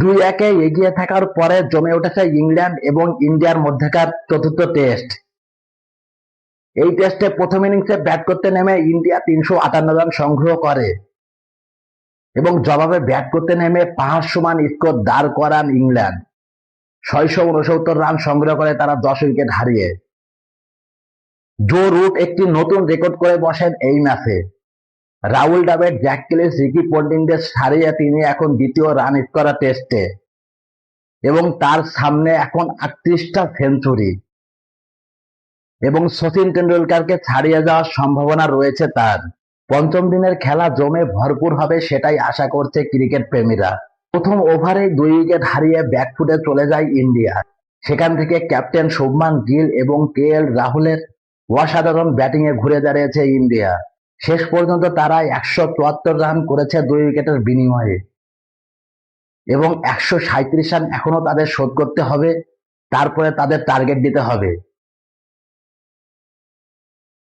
2-1 এগিয়ে থাকার পরে জমে উঠেছে ইংল্যান্ড এবং ইন্ডিয়ার মধ্যকার চতুর্থ টেস্ট। এই টেস্টে প্রথম ইনিংসে ব্যাট করতে নেমে ইন্ডিয়া 358 রান সংগ্রহ করে এবং জবাবে ব্যাট করতে নেমে পাহাড় সমান স্কোর দাঁড় করান ইংল্যান্ড। 669 রান সংগ্রহ করে তারা 10 উইকেট হারিয়ে। জো রুট একটি নতুন রেকর্ড করে বসেন এই ম্যাচে। Rahul Dravid, Jack Kallis, Ricky পন্টিংদের ছাড়িয়ে তিনি এখন দ্বিতীয় রান স্কোরার টেস্টে এবং তার সামনে এখন 38টা সেঞ্চুরি এবং সচিন টেন্ডুলকারকে ছাড়িয়ে যাওয়ার সম্ভাবনা রয়েছে তার। পঞ্চম দিনের খেলা জমে ভরপুর হবে সেটাই আশা করছে ক্রিকেট প্রেমীরা। প্রথম ওভারে 2 উইকেট হারিয়ে ব্যাকফুটে চলে যায় ইন্ডিয়া। সেখান থেকে ক্যাপ্টেন শুভমান গিল এবং কেএল রাহুলের অসাধারণ ব্যাটিংয়ে ঘুরে দাঁড়িয়েছে ইন্ডিয়া। শেষ পর্যন্ত তারা 174 রান করেছে 2 উইকেটের বিনিময়ে এবং 137 রান এখনো তাদের শোধ করতে হবে, তারপরে তাদের টার্গেট দিতে হবে।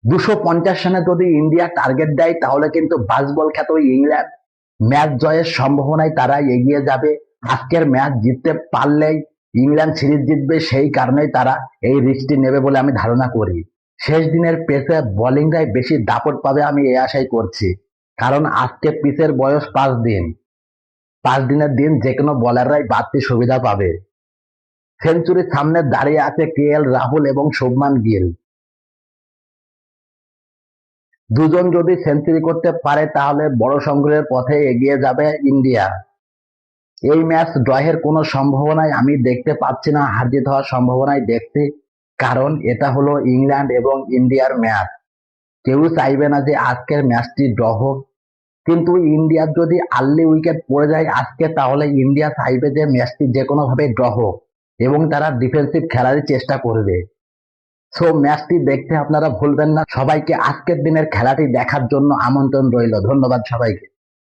250 রানে যদি ইন্ডিয়া টার্গেট দেয় তাহলে কিন্তু বাসবল খ্যাত ইংল্যান্ড ম্যাচ জয়ের সম্ভাবনায় তারা এগিয়ে যাবে। আজকের ম্যাচ জিততে পারলেই ইংল্যান্ড সিরিজ জিতবে, সেই কারণেই তারা এই রিস্কটি নেবে বলে আমি ধারণা করি। শেষ দিনের পেসে বোলিংটাই বেশি দাপট পাবে আমি এই আশাই করছি, কারণ আজকে পিচের বয়স 5 দিন। 5 দিনের দিন যে কোনো বোলাররাই বাড়তি সুবিধা পাবে। সেঞ্চুরির সামনে দাঁড়িয়ে আছে কেএল রাহুল এবং শুভমান গিল। দুজন যদি সেঞ্চুরি করতে পারে তাহলে বড় সংগ্রহের পথে এগিয়ে যাবে ইন্ডিয়া। এই ম্যাচ ড্রয়ের কোনো সম্ভাবনাই আমি দেখতে পাচ্ছি না, হার জিত হওয়ার সম্ভাবনাই দেখছি, কারণ এটা হলো ইংল্যান্ড এবং ইন্ডিয়ার ম্যাচ। কেউ চাইবে না যে আজকের ম্যাচটি ড্র হোক, কিন্তু ইন্ডিয়ার যদি আর্লি উইকেট পড়ে যায় আজকে তাহলে ইন্ডিয়া চাইবে যে ম্যাচটি যে কোনো ভাবে ড্র হোক এবং তারা ডিফেন্সিভ খেলারই চেষ্টা করবে। সো ম্যাচটি দেখতে আপনারা ভুলবেন না। সবাইকে আজকের দিনের খেলাটি দেখার জন্য আমন্ত্রণ রইল। ধন্যবাদ সবাইকে।